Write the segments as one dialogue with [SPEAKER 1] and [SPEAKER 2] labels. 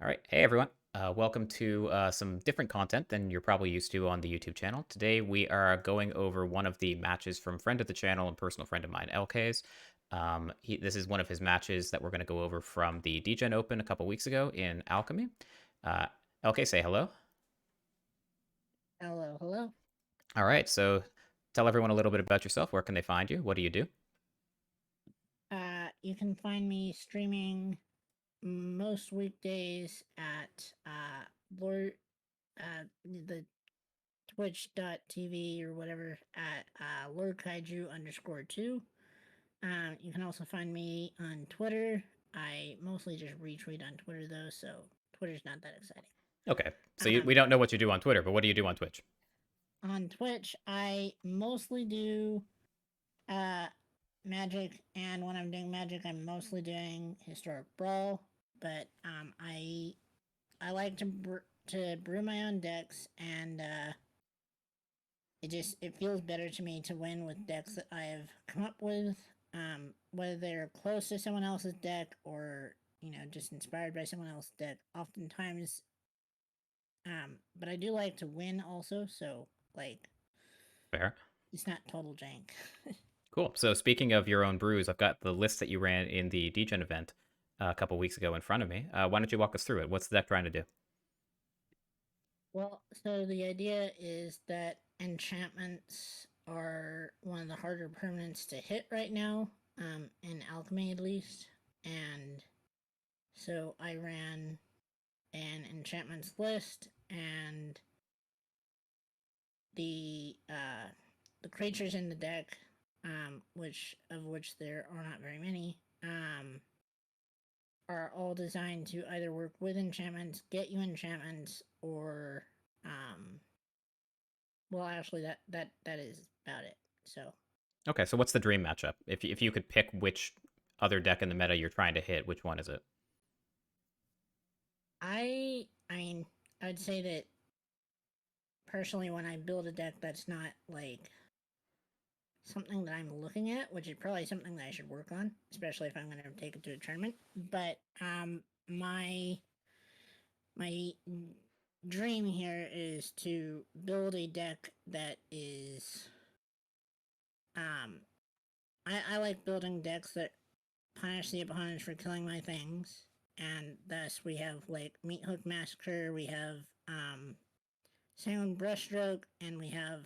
[SPEAKER 1] All right. Hey, everyone. Welcome to some different content than you're probably used to on the YouTube channel. Today, we are going over one of the matches from friend of the channel and personal friend of mine, LK's. This is one of his matches that we're going to go over from the DGen Open a couple weeks ago in Alchemy. Uh, LK, say hello.
[SPEAKER 2] Hello, hello.
[SPEAKER 1] All right. So tell everyone a little bit about yourself. Where can they find you? What do you do?
[SPEAKER 2] You can find me streaming most weekdays at Lord the twitch.tv or whatever at Lord Kaiju underscore two. You can also find me on Twitter. I mostly just retweet on Twitter though, so Twitter's not that exciting.
[SPEAKER 1] Okay. So we
[SPEAKER 2] Um,
[SPEAKER 1] don't know what you do on Twitter, but what do you do on Twitch?
[SPEAKER 2] on Twitch, I mostly do uh magic, and when I'm doing magic, I'm mostly doing historic brawl. But I like to brew my own decks, and it feels better to me to win with decks that I've come up with, whether they're close to someone else's deck or just inspired by someone else's deck. Oftentimes, but I do like to win also, so like
[SPEAKER 1] Fair.
[SPEAKER 2] it's not total jank.
[SPEAKER 1] Cool. So speaking of your own brews, I've got the list that you ran in the DGen event a couple weeks ago in front of me. Why don't you walk us through it? What's the deck trying to do?
[SPEAKER 2] Well, so the idea is that enchantments are one of the harder permanents to hit right now, in alchemy at least. And so I ran an enchantments list, and the uh, the creatures in the deck, which there are not very many, are all designed to either work with enchantments, get you enchantments, or well, actually, that is about it. So
[SPEAKER 1] Okay, so what's the dream matchup? If you could pick which other deck in the meta you're trying to hit, which one is it?
[SPEAKER 2] I mean, I'd say that personally, when I build a deck that's not like something that I'm looking at, which is probably something that I should work on, especially if I'm going to take it to a tournament. But my dream here is to build a deck that is um I like building decks that punish the opponents for killing my things, and thus we have like Meat Hook Massacre, we have Sanguine Brushstroke, and we have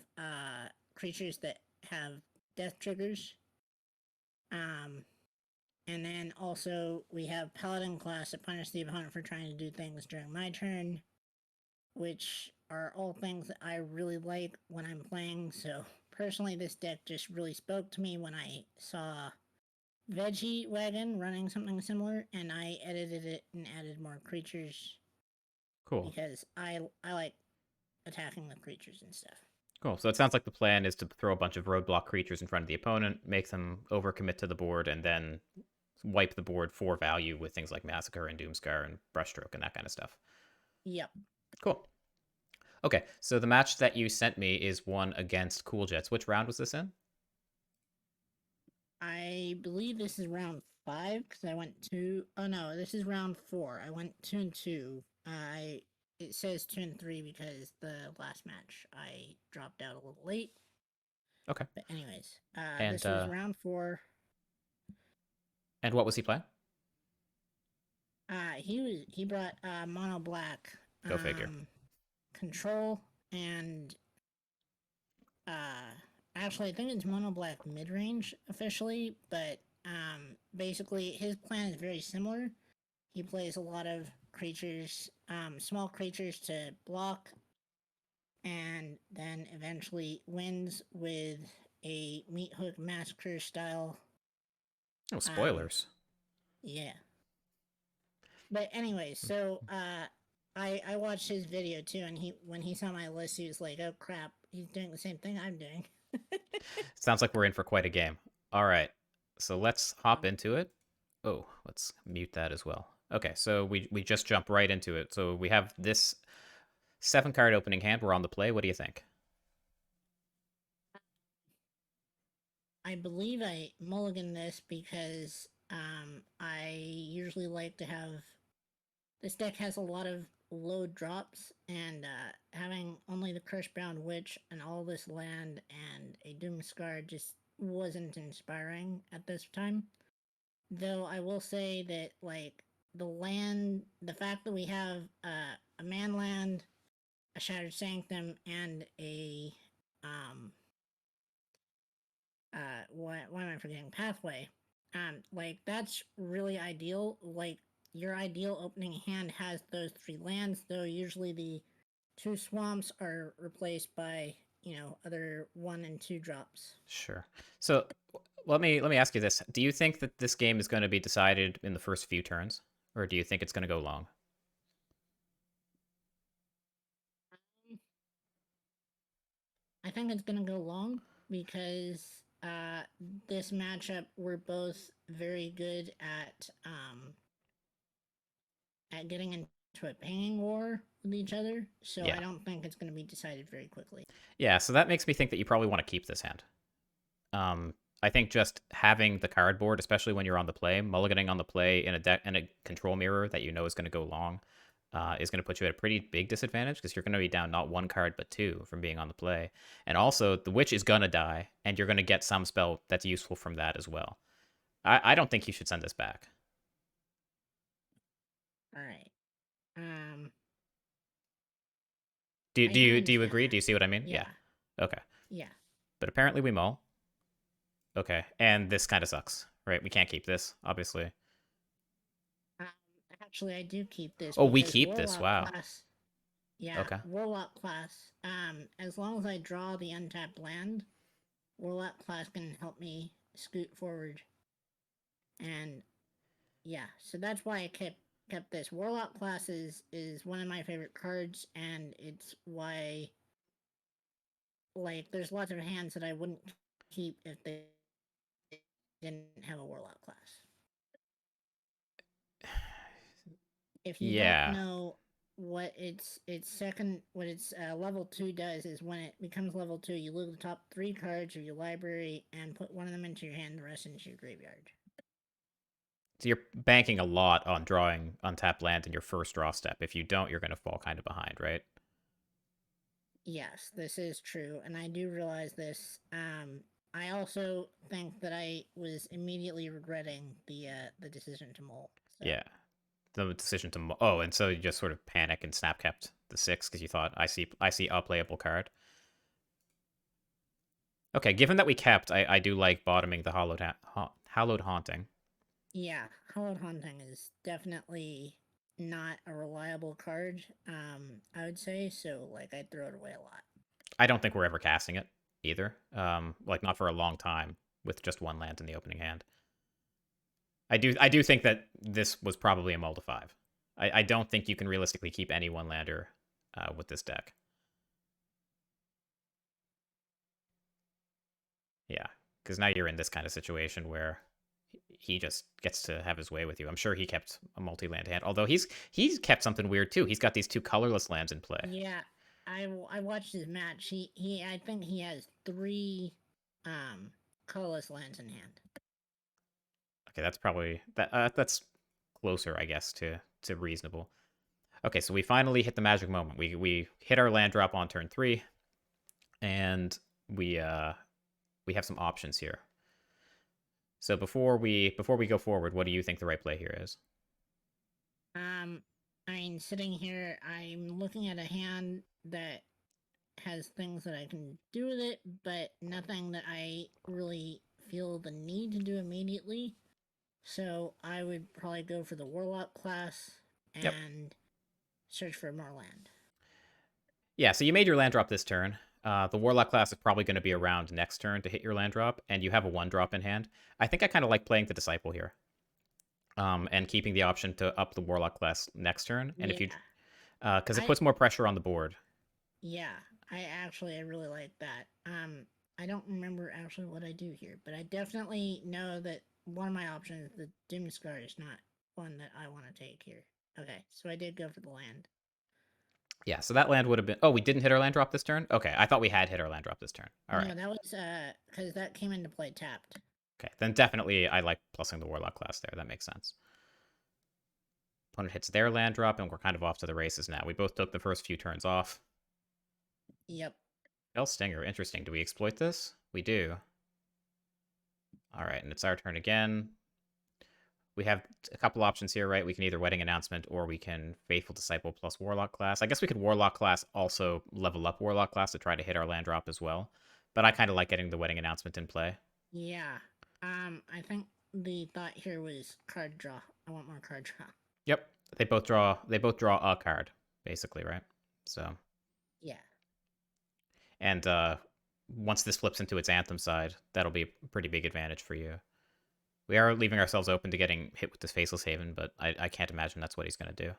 [SPEAKER 2] creatures that have death triggers. Um, and then also we have Paladin class that punish the opponent for trying to do things during my turn, which are all things that I really like when I'm playing. So personally, this deck just really spoke to me when I saw Veggie Wagon running something similar, and I edited it and added more creatures
[SPEAKER 1] Cool.
[SPEAKER 2] because I like attacking the creatures and stuff.
[SPEAKER 1] Cool. So it sounds like the plan is to throw a bunch of roadblock creatures in front of the opponent, make them overcommit to the board, and then wipe the board for value with things like Massacre and Doomscar and Brushstroke and that kind of stuff.
[SPEAKER 2] Yep.
[SPEAKER 1] Cool. Okay, so the match that you sent me is one against Cool Jets. Which round was this in?
[SPEAKER 2] I believe this is round five because I went two. Oh no, this is round four. I went 2-2. I It says 2-3 because the last match I dropped out a little late.
[SPEAKER 1] Okay.
[SPEAKER 2] But anyways,
[SPEAKER 1] And
[SPEAKER 2] this was round four.
[SPEAKER 1] and what was he playing?
[SPEAKER 2] He brought mono black,
[SPEAKER 1] Go figure.
[SPEAKER 2] um, control, and uh, actually I think it's mono black mid range officially, but basically his plan is very similar. He plays a lot of creatures, small creatures to block, and then eventually wins with a meat hook massacre style.
[SPEAKER 1] Oh,
[SPEAKER 2] Um,
[SPEAKER 1] spoilers.
[SPEAKER 2] yeah. But anyway, so I watched his video too, and he when he saw my list, he was like, "Oh crap, he's doing the same thing I'm doing."
[SPEAKER 1] Sounds like we're in for quite a game. All right, so let's hop
[SPEAKER 2] um,
[SPEAKER 1] into it. Oh, let's mute that as well. Okay, so we just jump right into it. So we have this 7 card opening hand. We're on the play. What do you think?
[SPEAKER 2] I believe I mulligan this because I usually like to have this deck has a lot of low drops, and having only the Curse-bound Witch and all this land and a Doomscar just wasn't inspiring at this time. Though I will say that, like, the fact that we have a man land, a Shattered Sanctum, and a why am I forgetting Pathway? Like, that's really ideal. Like, your ideal opening hand has those three lands, though usually the two swamps are replaced by, other 1 and 2 drops.
[SPEAKER 1] Sure. So let me ask you this: do you think that this game is going to be decided in the first few turns, or do you think it's going to go long?
[SPEAKER 2] I think it's gonna go long because this matchup we're both very good at getting into a pinging war with each other. So I
[SPEAKER 1] Yeah.
[SPEAKER 2] don't think it's gonna be decided very quickly.
[SPEAKER 1] Yeah. So that makes me think that you probably want to keep this hand. I think just having the cardboard, especially when you're on the play, mulliganing on the play in a deck and a control mirror that you know is going to go long, is going to put you at a pretty big disadvantage because you're going to be down not one card but two from being on the play, and also the witch is going to die, and you're going to get some spell that's useful from that as well. I don't think you should send this back.
[SPEAKER 2] All right. Um,
[SPEAKER 1] Do
[SPEAKER 2] I
[SPEAKER 1] do
[SPEAKER 2] do
[SPEAKER 1] you do you
[SPEAKER 2] understand
[SPEAKER 1] agree? Do
[SPEAKER 2] that.
[SPEAKER 1] you see what I mean? Yeah.
[SPEAKER 2] Yeah.
[SPEAKER 1] Okay.
[SPEAKER 2] Yeah.
[SPEAKER 1] But apparently we mull. Okay, and this kind of sucks, right? We can't keep this, obviously.
[SPEAKER 2] Um, Actually, I do keep this
[SPEAKER 1] Oh, we
[SPEAKER 2] because
[SPEAKER 1] keep this.
[SPEAKER 2] Warlock
[SPEAKER 1] Wow.
[SPEAKER 2] class. Yeah,
[SPEAKER 1] Okay.
[SPEAKER 2] Warlock class. As long as I draw the untapped land, Warlock class can help me scoot forward. And yeah, so that's why I kept this. Warlock class is one of my favorite cards, and it's why, like, there's lots of hands that I wouldn't keep if they didn't have a Warlock class. If you don't
[SPEAKER 1] Yeah.
[SPEAKER 2] know what its level 2 does is when it becomes level 2, you loot the top 3 cards of your library and put one of them into your hand, the rest into your graveyard.
[SPEAKER 1] So you're banking a lot on drawing untapped land in your first draw step. If you don't, you're going to fall kind of behind, right?
[SPEAKER 2] Yes, this is true, and I do realize this. I also think that I was immediately regretting the decision to mull. So
[SPEAKER 1] Yeah. The decision to oh, and so you just sort of panic and snap kept the six because you thought I see a playable card. Okay, given that we kept, I do like bottoming the hallowed haunting.
[SPEAKER 2] yeah, Hallowed Haunting is definitely not a reliable card. I would say so. Like, I'd throw it away a lot.
[SPEAKER 1] I don't think we're ever casting it either. Like not for a long time with just one land in the opening hand. I do think that this was probably a mull to five. I don't think you can realistically keep any one lander with this deck. Yeah, because now you're in this kind of situation where he just gets to have his way with you. I'm sure he kept a multi-land hand, although he's kept something weird too. He's got these two colorless lands in play.
[SPEAKER 2] Yeah, I watched his match. He I think he has 3 um colorless lands in hand.
[SPEAKER 1] Okay, that's probably that's closer, I guess, to reasonable. Okay, so we finally hit the magic moment. We hit our land drop on turn 3, and we have some options here. So before we go forward, what do you think the right play here is?
[SPEAKER 2] Um, I mean, sitting here, I'm looking at a hand that has things that I can do with it, but nothing that I really feel the need to do immediately. So I would probably go for the Warlock class
[SPEAKER 1] Yep.
[SPEAKER 2] and search for more land.
[SPEAKER 1] Yeah, so you made your land drop this turn. The Warlock class is probably going to be around next turn to hit your land drop, and you have a 1-drop in hand. I think I kind of like playing the Disciple here, and keeping the option to up the Warlock class next turn. And if
[SPEAKER 2] Yeah,
[SPEAKER 1] you, because it
[SPEAKER 2] I
[SPEAKER 1] puts more pressure on the board.
[SPEAKER 2] yeah, I really like that. I don't remember actually what I do here, but I definitely know that one of my options, the Doomscar, is not one that I want to take here. Okay, so I did go for the land.
[SPEAKER 1] Yeah, so that land would have been. Oh, we didn't hit our land drop this turn. Okay, I thought we had hit our land drop this turn. All
[SPEAKER 2] No,
[SPEAKER 1] right.
[SPEAKER 2] that was because that came into play tapped.
[SPEAKER 1] Okay, then definitely I like plussing the Warlock class there. That makes sense. Opponent hits their land drop, and we're kind of off to the races now. We both took the first few turns off.
[SPEAKER 2] Yep.
[SPEAKER 1] Bell Stinger, interesting. Do we exploit this? We do. All right, and it's our turn again. We have a couple options here, right? We can either Wedding Announcement or we can Faithful Disciple plus Warlock class. I guess we could Warlock class also level up Warlock class to try to hit our land drop as well. But I kind of like getting the Wedding Announcement in play.
[SPEAKER 2] Yeah. I think the thought here was card draw. I want more card draw.
[SPEAKER 1] Yep. They both draw a card, basically, right? So
[SPEAKER 2] Yeah.
[SPEAKER 1] and once this flips into its Anthem side, that'll be a pretty big advantage for you. We are leaving ourselves open to getting hit with this Faceless Haven, but I can't imagine that's what he's going to do.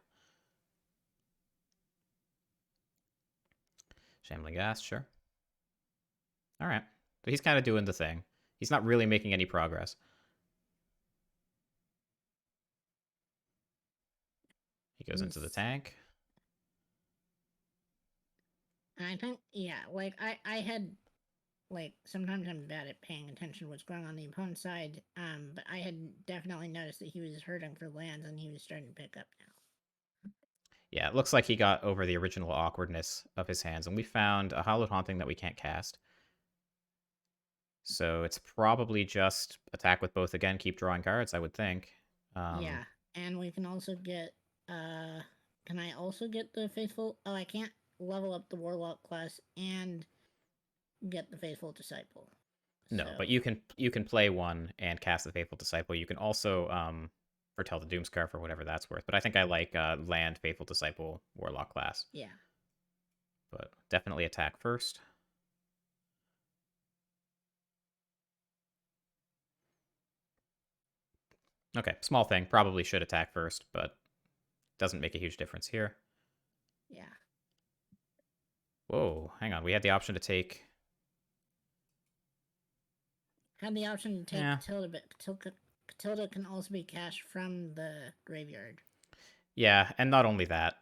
[SPEAKER 1] Shambling Ghast, sure. All right. So he's kind of doing the thing. He's not really making any progress. He goes into the tank.
[SPEAKER 2] And I think, yeah, like, I had, like, sometimes I'm bad at paying attention to what's going on the opponent's side, but I had definitely noticed that he was hurting for lands and he was starting to pick up now.
[SPEAKER 1] Yeah, it looks like he got over the original awkwardness of his hands, and we found a Hallowed Haunting that we can't cast. So it's probably just attack with both again, keep drawing cards, I would think.
[SPEAKER 2] Yeah, and we can also get, can I also get the Faithful? Oh, I can't level up the Warlock class and get the Faithful Disciple.
[SPEAKER 1] No, but
[SPEAKER 2] So,
[SPEAKER 1] you can play one and cast the Faithful Disciple. You can also foretell the Doomscarf or whatever that's worth. But I think I like land Faithful Disciple Warlock class.
[SPEAKER 2] yeah.
[SPEAKER 1] But definitely attack first. Okay, small thing. Probably should attack first, but doesn't make a huge difference here.
[SPEAKER 2] Yeah.
[SPEAKER 1] Whoa, hang on. We had the option to take.
[SPEAKER 2] Had the option to take
[SPEAKER 1] Yeah,
[SPEAKER 2] Catilda, but Catilda can also be cast from the graveyard.
[SPEAKER 1] yeah, and not only that,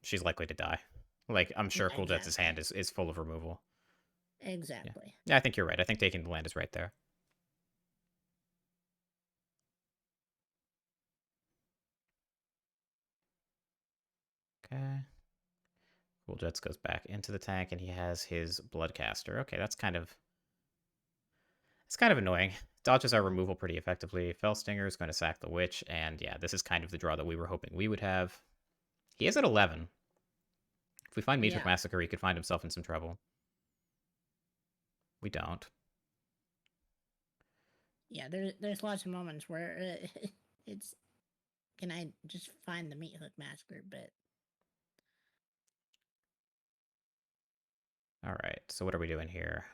[SPEAKER 1] she's likely to die. Like I'm sure Cool Jets'
[SPEAKER 2] Exactly.
[SPEAKER 1] hand is full of removal. Yeah,
[SPEAKER 2] Exactly.
[SPEAKER 1] yeah, I think you're right. I think taking the land is right there. Okay. Cool Jets goes back into the tank, and he has his Bloodcaster. Okay, it's kind of annoying. Dodges our removal pretty effectively. Fellstinger is going to sack the Witch, and yeah, this is kind of the draw that we were hoping we would have. He is at 11. If we find Metric
[SPEAKER 2] Yeah.
[SPEAKER 1] Massacre, he could find himself in some trouble. We don't.
[SPEAKER 2] Yeah, there's lots of moments where it's, can I just find the Meat Hook Massacre? But
[SPEAKER 1] All right, so what are we doing here?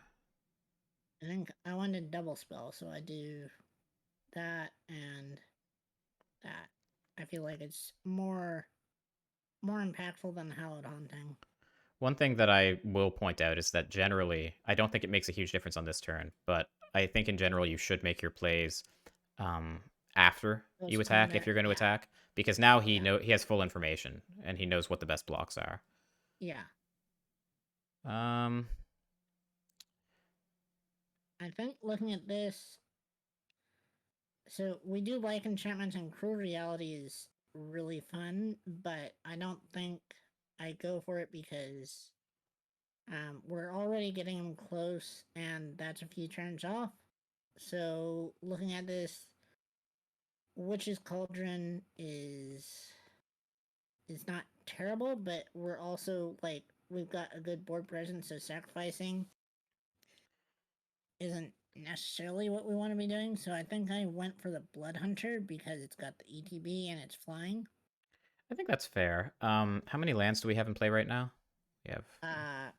[SPEAKER 2] I think I wanted double spell, so I do that and that. I feel like it's more impactful than Hallowed Haunting.
[SPEAKER 1] One thing that I will point out is that generally, I don't think it makes a huge difference on this turn, but I think in general you should make your plays um, after
[SPEAKER 2] Close
[SPEAKER 1] you attack if
[SPEAKER 2] combat,
[SPEAKER 1] you're going to
[SPEAKER 2] yeah,
[SPEAKER 1] attack, because now
[SPEAKER 2] yeah,
[SPEAKER 1] he has full information and he knows what the best blocks are.
[SPEAKER 2] yeah.
[SPEAKER 1] Um,
[SPEAKER 2] I think looking at this, so we do like enchantments, and Cruel Reality is really fun, but I don't think I go for it because we're already getting him close, and that's a few turns off. So looking at this, Witch's Cauldron is not terrible, but we're also like we've got a good board presence, so sacrificing isn't necessarily what we want to be doing. So I think I went for the Blood Hunter because it's got the ETB and it's flying.
[SPEAKER 1] I think that's fair. How many lands do we have in play right now? We have,
[SPEAKER 2] Uh,
[SPEAKER 1] I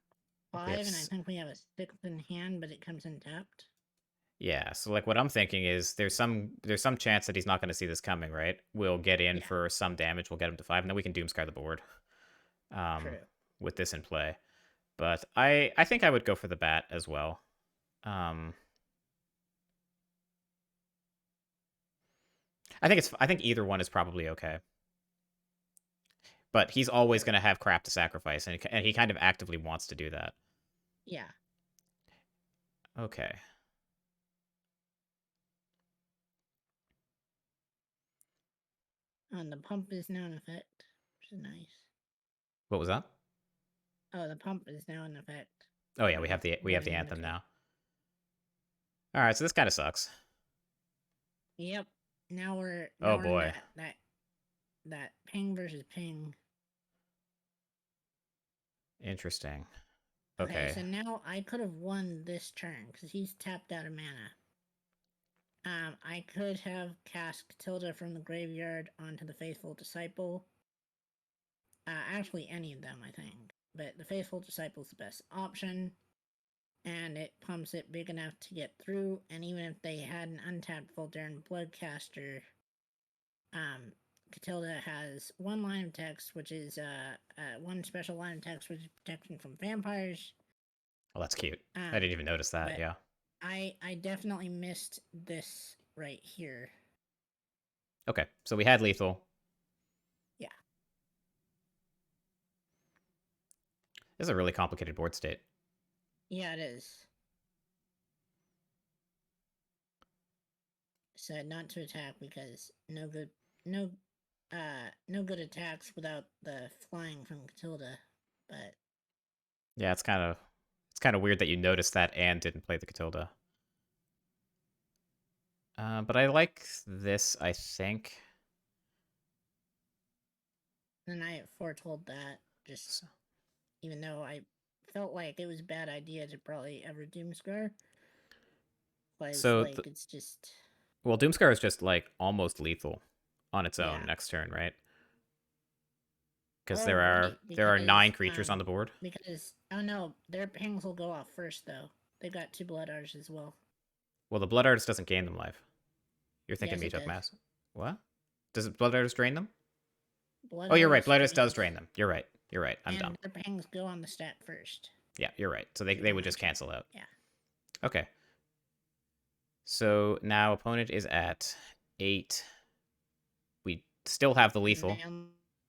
[SPEAKER 1] think we have,
[SPEAKER 2] 5, and I think we have a 6th in hand, but it comes in tapped.
[SPEAKER 1] yeah. So like what I'm thinking is there's some chance that he's not going to see this coming, right? We'll get in
[SPEAKER 2] Yeah,
[SPEAKER 1] for some damage, we'll get him to 5, and then we can Doomscar the board. Um,
[SPEAKER 2] true.
[SPEAKER 1] with this in play. But I think I would go for the bat as well. Um, I think either one is probably okay. But he's always
[SPEAKER 2] True.
[SPEAKER 1] going to have crap to sacrifice, and he kind of actively wants to do that.
[SPEAKER 2] Yeah.
[SPEAKER 1] Okay.
[SPEAKER 2] And the pump is now in effect, which is nice.
[SPEAKER 1] What was that?
[SPEAKER 2] Oh, the pump is now in effect.
[SPEAKER 1] Oh yeah, we have the
[SPEAKER 2] Giving
[SPEAKER 1] anthem
[SPEAKER 2] the
[SPEAKER 1] now. All right, so this kind of sucks.
[SPEAKER 2] Yep.
[SPEAKER 1] Oh
[SPEAKER 2] Now we're in
[SPEAKER 1] boy,
[SPEAKER 2] that ping versus ping.
[SPEAKER 1] interesting.
[SPEAKER 2] Okay,
[SPEAKER 1] Okay,
[SPEAKER 2] so now I could have won this turn because he's tapped out of mana. I could have cast Catilda from the graveyard onto the Faithful Disciple. Actually, any of them, I think. But the Faithful Disciple is the best option, and it pumps it big enough to get through. And even if they had an untapped Voldaren Bloodcaster, Catilda has one line of text, which is one special line of text, which is protection from vampires.
[SPEAKER 1] well that's cute. I
[SPEAKER 2] Um,
[SPEAKER 1] didn't even notice that.
[SPEAKER 2] but
[SPEAKER 1] Yeah.
[SPEAKER 2] I definitely missed this right here.
[SPEAKER 1] Okay, so we had lethal.
[SPEAKER 2] Yeah,
[SPEAKER 1] This is a really complicated board state.
[SPEAKER 2] yeah, it is. Said not to attack because no no good attacks without the flying from Catilda. But
[SPEAKER 1] Yeah, it's kind of weird that you noticed that and didn't play the Catilda. But I like this. I think.
[SPEAKER 2] then I foretold that just
[SPEAKER 1] So,
[SPEAKER 2] even though I felt like it was a bad idea to probably ever Doomscar. Was
[SPEAKER 1] so
[SPEAKER 2] like it's just
[SPEAKER 1] well, Doomscar is just like almost lethal on its own
[SPEAKER 2] yeah.
[SPEAKER 1] next turn, right? Because
[SPEAKER 2] Oh
[SPEAKER 1] there are
[SPEAKER 2] right,
[SPEAKER 1] there are 9 creatures on the board.
[SPEAKER 2] because oh no, their pings will go off first though. They got 2 blood arts as well.
[SPEAKER 1] Well, the Blood Artist doesn't gain them life. You're thinking
[SPEAKER 2] Yes,
[SPEAKER 1] me
[SPEAKER 2] it
[SPEAKER 1] took
[SPEAKER 2] does.
[SPEAKER 1] mass. What? Does Blood Artist drain them?
[SPEAKER 2] Blood
[SPEAKER 1] Oh, you're right.
[SPEAKER 2] arts
[SPEAKER 1] Blood Artist does
[SPEAKER 2] drains,
[SPEAKER 1] drain them. You're right. You're right. I'm
[SPEAKER 2] and
[SPEAKER 1] dumb.
[SPEAKER 2] their pings go on the stack first.
[SPEAKER 1] Yeah, you're right. So they
[SPEAKER 2] People
[SPEAKER 1] would just
[SPEAKER 2] mentioned.
[SPEAKER 1] cancel out.
[SPEAKER 2] Yeah.
[SPEAKER 1] Okay. So now opponent is at 8. We still have the
[SPEAKER 2] And
[SPEAKER 1] lethal,
[SPEAKER 2] they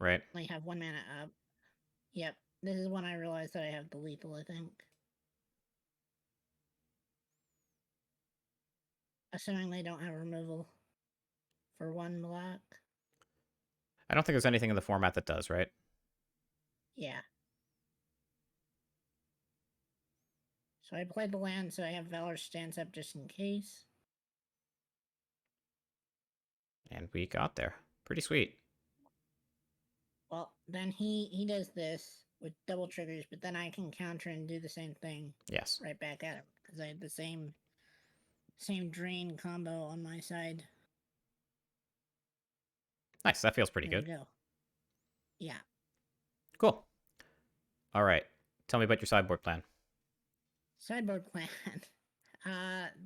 [SPEAKER 1] right?
[SPEAKER 2] only have 1 mana up. Yep. This is when I realized that I have the lethal, I think. Assuming they don't have removal for 1 black.
[SPEAKER 1] I don't think there's anything in the format that does, right?
[SPEAKER 2] Yeah. So I played the land, so I have Valor Stance up just in case.
[SPEAKER 1] And we got there. Pretty sweet.
[SPEAKER 2] Well, then he does this with double triggers, but then I can counter and do the same thing
[SPEAKER 1] Yes.
[SPEAKER 2] right back at him because I have the same drain combo on my side.
[SPEAKER 1] Nice. That feels pretty
[SPEAKER 2] There we
[SPEAKER 1] good.
[SPEAKER 2] go. Yeah.
[SPEAKER 1] Cool. All right. Tell me about your sideboard plan.
[SPEAKER 2] Sideboard plan.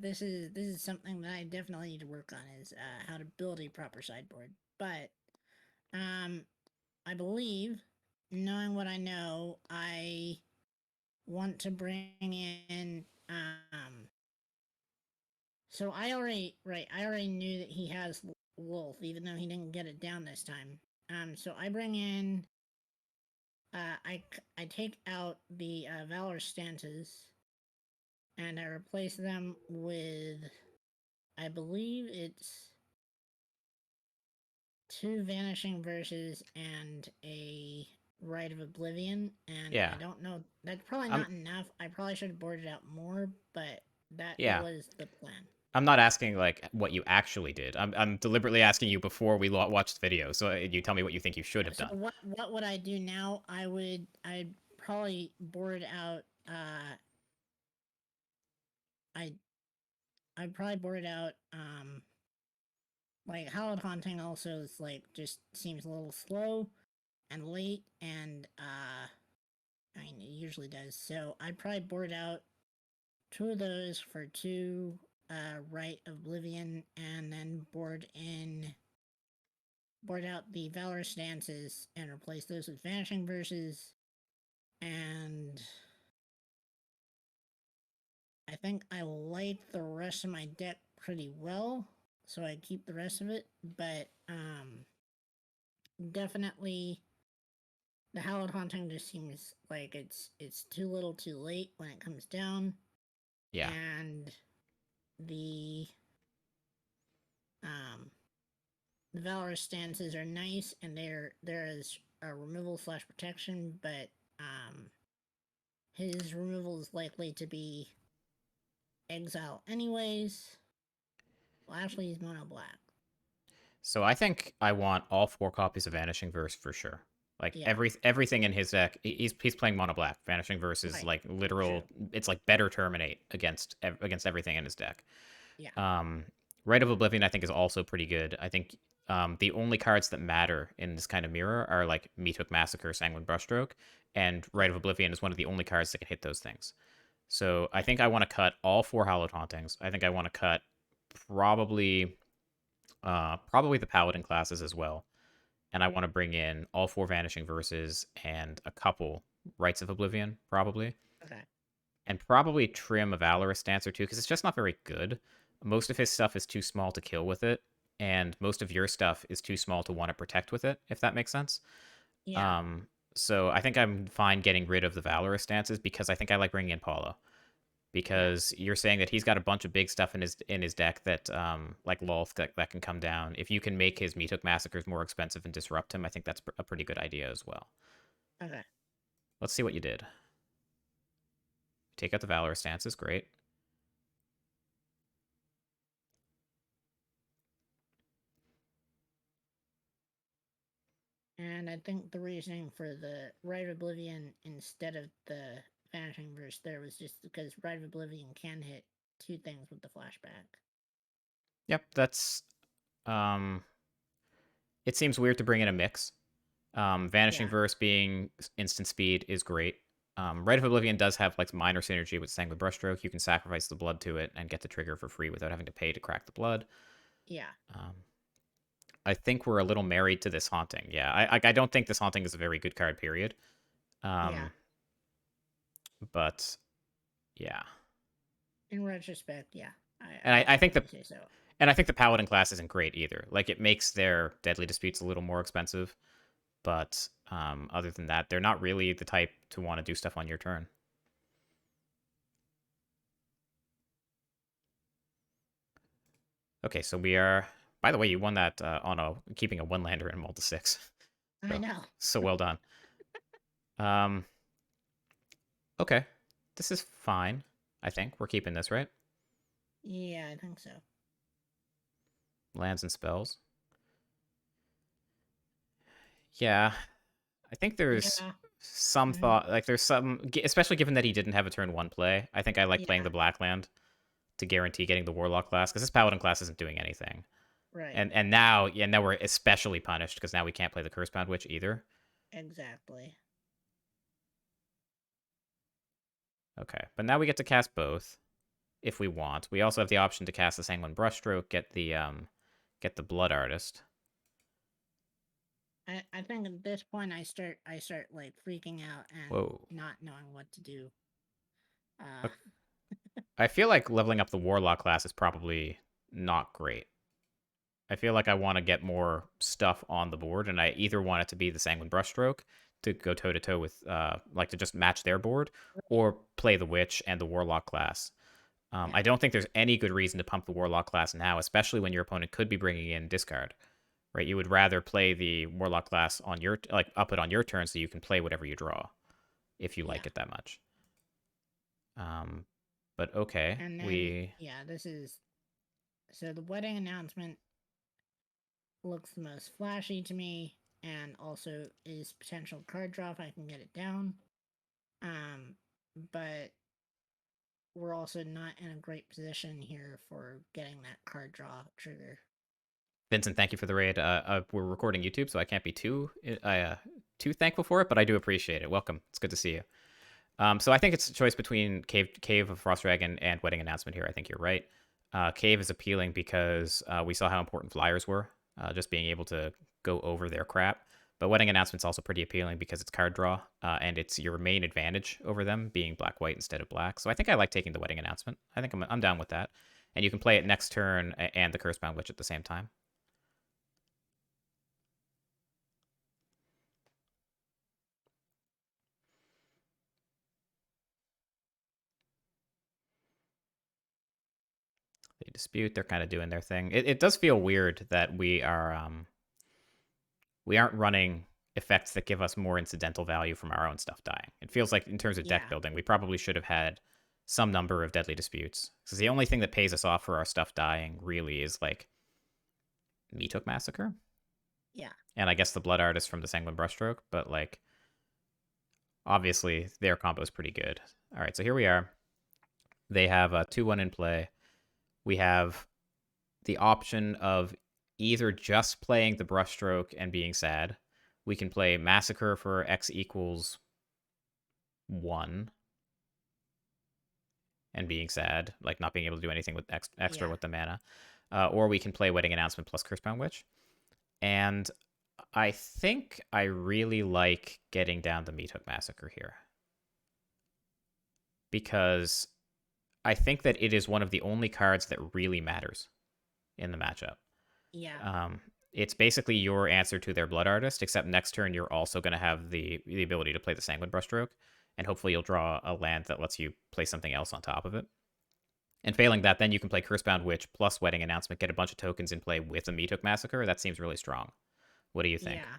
[SPEAKER 2] This is something that I definitely need to work on is how to build a proper sideboard. But um, I believe, knowing what I know, I want to bring in So I already knew that he has Wolf, even though he didn't get it down this time. So I bring in, I take out the Valor stances, and I replace them with, I believe it's 2 Vanishing Verses and a Rite of Oblivion, and I
[SPEAKER 1] Yeah.
[SPEAKER 2] don't know, that's probably
[SPEAKER 1] I'm
[SPEAKER 2] not enough. I probably should have boarded out more, but that
[SPEAKER 1] yeah.
[SPEAKER 2] was the plan.
[SPEAKER 1] I'm not asking like what you actually did. I'm deliberately asking you before we watched the video. So you tell me what you think you should have
[SPEAKER 2] So
[SPEAKER 1] done.
[SPEAKER 2] what would I do now? I'd probably board out I I'd probably board out like Hallowed Haunting also is like just seems a little slow and late and I mean it usually does. So I'd probably board out 2 of those for 2 Rite of Oblivion and then board out the Valor stances and replace those with Vanishing Verses and I think I like the rest of my deck pretty well, so I keep the rest of it, but definitely the Hallowed Haunting just seems like it's too little too late when it comes down,
[SPEAKER 1] Yeah.
[SPEAKER 2] and the um the Valorous stances are nice, and there is a removal slash protection, but his removal is likely to be exile anyways. Well, actually, he's mono black.
[SPEAKER 1] So I think I want all 4 copies of Vanishing Verse for sure. Like
[SPEAKER 2] Yeah,
[SPEAKER 1] everything in his deck, he's playing mono black. Vanishing Verse is
[SPEAKER 2] right.
[SPEAKER 1] like
[SPEAKER 2] True.
[SPEAKER 1] literal. It's like better terminate against everything in his deck.
[SPEAKER 2] Yeah.
[SPEAKER 1] Um, Rite of Oblivion I think is also pretty good. I think the only cards that matter in this kind of mirror are like Meathook Massacre, Sanguine Brushstroke, and Rite
[SPEAKER 2] Yeah.
[SPEAKER 1] of Oblivion is one of the only cards that can hit those things. So I
[SPEAKER 2] Yeah.
[SPEAKER 1] think I want to cut all 4 Hallowed Hauntings. I think I want to cut probably probably the Paladin classes as well. And I want to bring in all 4 Vanishing Verses and a couple Rites of Oblivion, probably.
[SPEAKER 2] Okay.
[SPEAKER 1] And probably trim a Valorous stance or two, because it's just not very good. Most of his stuff is too small to kill with it, and most of your stuff is too small to want to protect with it, if that makes sense.
[SPEAKER 2] Yeah.
[SPEAKER 1] Um, so I think I'm fine getting rid of the Valorous stances because I think I like bringing in Paulo.
[SPEAKER 2] Yeah.
[SPEAKER 1] Because you're saying that he's got a bunch of big stuff in his deck that like Lolth that can come down. If you can make his Meathook Massacres more expensive and disrupt him, I think that's a pretty good idea as well.
[SPEAKER 2] Okay.
[SPEAKER 1] Let's see what you did. Take out the Valor stances, great.
[SPEAKER 2] And I think the reasoning for the Rite of Oblivion instead of the Vanishing Verse there was just because Rite of Oblivion can hit 2 things with the flashback.
[SPEAKER 1] Yep, that's um. It seems weird to bring in a mix. Vanishing
[SPEAKER 2] Yeah.
[SPEAKER 1] Verse being instant speed is great. Rite of Oblivion does have like minor synergy with Sanguine Brushstroke. You can sacrifice the blood to it and get the trigger for free without having to pay to crack the blood.
[SPEAKER 2] Yeah.
[SPEAKER 1] Um, I think we're a little married to this haunting. Yeah, I don't think this haunting is a very good card. Period.
[SPEAKER 2] Yeah.
[SPEAKER 1] Um, but yeah,
[SPEAKER 2] In retrospect, yeah.
[SPEAKER 1] and
[SPEAKER 2] I would
[SPEAKER 1] I think
[SPEAKER 2] definitely say so.
[SPEAKER 1] the Paladin class isn't great either. Like it makes their deadly disputes a little more expensive, but other than that, they're not really the type to want to do stuff on your turn. Okay, so we are. By the way, you won that on a keeping a 1 lander in Multi 6.
[SPEAKER 2] I
[SPEAKER 1] So
[SPEAKER 2] know.
[SPEAKER 1] so well done. Um, okay, this is fine. I think we're keeping this right.
[SPEAKER 2] Yeah, I think so.
[SPEAKER 1] Lands and spells. Yeah, I think there's
[SPEAKER 2] Yeah.
[SPEAKER 1] some
[SPEAKER 2] Mm-hmm.
[SPEAKER 1] thought. Like there's some, especially given that he didn't have a turn 1 play. I think I like playing
[SPEAKER 2] Yeah.
[SPEAKER 1] the black land to guarantee getting the Warlock class because this Paladin class isn't doing anything.
[SPEAKER 2] Right.
[SPEAKER 1] And now yeah now we're especially punished because now we can't play the Cursebound Witch either.
[SPEAKER 2] Exactly.
[SPEAKER 1] Okay, but now we get to cast both if we want. We also have the option to cast the Sanguine Brushstroke, get the Blood Artist.
[SPEAKER 2] I think at this point I start like freaking out and
[SPEAKER 1] Whoa.
[SPEAKER 2] not knowing what to do. Uh
[SPEAKER 1] Okay. I feel like leveling up the Warlock class is probably not great. I feel like I want to get more stuff on the board, and I either want it to be the Sanguine Brushstroke to go toe to toe with, like to just match their board, or play the Witch and the Warlock class.
[SPEAKER 2] yeah.
[SPEAKER 1] I don't think there's any good reason to pump the Warlock class now, especially when your opponent could be bringing in discard. Right? You would rather play the Warlock class on your like up it on your turn so you can play whatever you draw if you
[SPEAKER 2] Yeah.
[SPEAKER 1] like it that much. Um, but okay,
[SPEAKER 2] And then
[SPEAKER 1] we
[SPEAKER 2] yeah, this is so the wedding announcement looks the most flashy to me and also is potential card draw if I can get it down. But we're also not in a great position here for getting that card draw trigger.
[SPEAKER 1] Vincent, thank you for the raid. We're recording YouTube, so I can't be too thankful for it, but I do appreciate it. Welcome. It's good to see you. So I think it's a choice between Cave of Frost Dragon and Wedding Announcement here. I think you're right. Cave is appealing because we saw how important flyers were, just being able to go over their crap. But Wedding Announcement's also pretty appealing because it's card draw, and it's your main advantage over them being black-white instead of black. So I think I like taking the Wedding Announcement. I think I'm down with that. And you can play it next turn and the Cursebound Witch at the same time. They dispute. They're kind of doing their thing. It does feel weird that we aren't running effects that give us more incidental value from our own stuff dying. It feels like in terms of deck
[SPEAKER 2] Yeah,
[SPEAKER 1] building, we probably should have had some number of deadly disputes. Because the only thing that pays us off for our stuff dying really is like Meatook Massacre,
[SPEAKER 2] yeah,
[SPEAKER 1] and I guess the Blood Artist from the Sanguine Brushstroke. But like, obviously, their combo is pretty good. All right, so here we are. They have a 2-1 in play. We have the option of either just playing the Brushstroke and being sad. We can play Massacre for X equals 1 and being sad, like not being able to do anything with extra
[SPEAKER 2] yeah,
[SPEAKER 1] with the mana. Or we can play Wedding Announcement plus Cursebound Witch. And I think I really like getting down the Meathook Massacre here. Because I think that it is one of the only cards that really matters in the matchup.
[SPEAKER 2] yeah,
[SPEAKER 1] It's basically your answer to their Blood Artist, except next turn you're also going to have the ability to play the Sanguine Brushstroke, and hopefully you'll draw a land that lets you play something else on top of it. And failing that, then you can play Cursebound Witch plus Wedding Announcement, get a bunch of tokens in play with a Meathook Massacre. That seems really strong. What do you think?
[SPEAKER 2] yeah.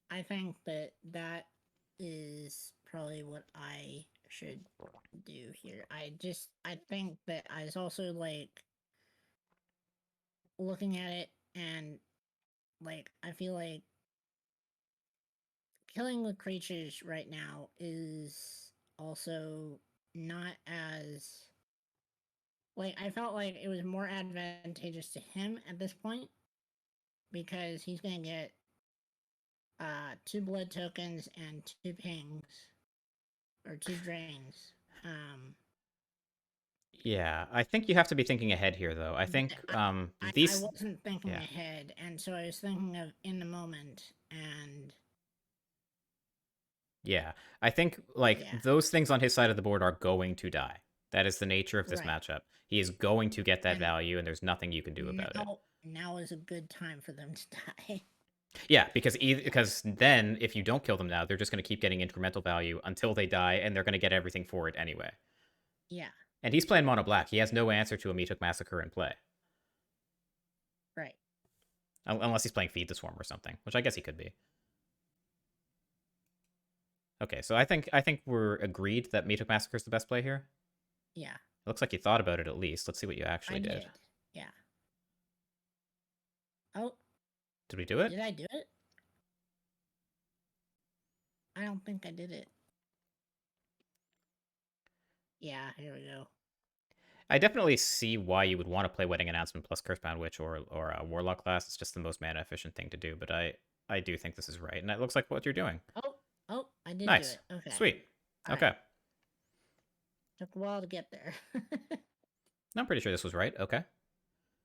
[SPEAKER 2] I think that that is probably what I should do here. I think that I was also like looking at it and like I feel like killing with creatures right now is also not as like I felt like it was more advantageous to him at this point because he's gonna get 2 blood tokens and 2 pings or 2 drains.
[SPEAKER 1] Yeah, I think you have to be thinking ahead here, though. I
[SPEAKER 2] But
[SPEAKER 1] think
[SPEAKER 2] I
[SPEAKER 1] these.
[SPEAKER 2] wasn't thinking
[SPEAKER 1] Yeah,
[SPEAKER 2] ahead, and so I was thinking of in the moment, and
[SPEAKER 1] yeah. I think like
[SPEAKER 2] yeah,
[SPEAKER 1] those things on his side of the board are going to die. That is the nature of this
[SPEAKER 2] right.
[SPEAKER 1] matchup. He is going to get that
[SPEAKER 2] And
[SPEAKER 1] value, and there's nothing you can do about it.
[SPEAKER 2] now is a good time for them to die.
[SPEAKER 1] Yeah, because then if you don't kill them now, they're just going to keep getting incremental value until they die, and they're going to get everything for it anyway.
[SPEAKER 2] Yeah,
[SPEAKER 1] And he's playing mono black. He has no answer to a Meathook Massacre in play,
[SPEAKER 2] right.
[SPEAKER 1] unless he's playing Feed the Swarm or something, which I guess he could be. Okay, so I think we're agreed that Meathook Massacre is the best play here.
[SPEAKER 2] Yeah,
[SPEAKER 1] It looks like you thought about it at least. Let's see what you
[SPEAKER 2] I
[SPEAKER 1] actually did.
[SPEAKER 2] did. Yeah. Oh,
[SPEAKER 1] Did we do it?
[SPEAKER 2] did I do it? I don't think I did it. Yeah, here we go.
[SPEAKER 1] I definitely see why you would want to play Wedding Announcement plus Cursebound Witch or a Warlock class. It's just the most mana efficient thing to do, but I do think this is right, and it looks like what you're doing.
[SPEAKER 2] Oh, I did do
[SPEAKER 1] Nice.
[SPEAKER 2] it. Okay.
[SPEAKER 1] Sweet.
[SPEAKER 2] All right.
[SPEAKER 1] Okay.
[SPEAKER 2] Took a while to get there.
[SPEAKER 1] I'm pretty sure this was right. Okay.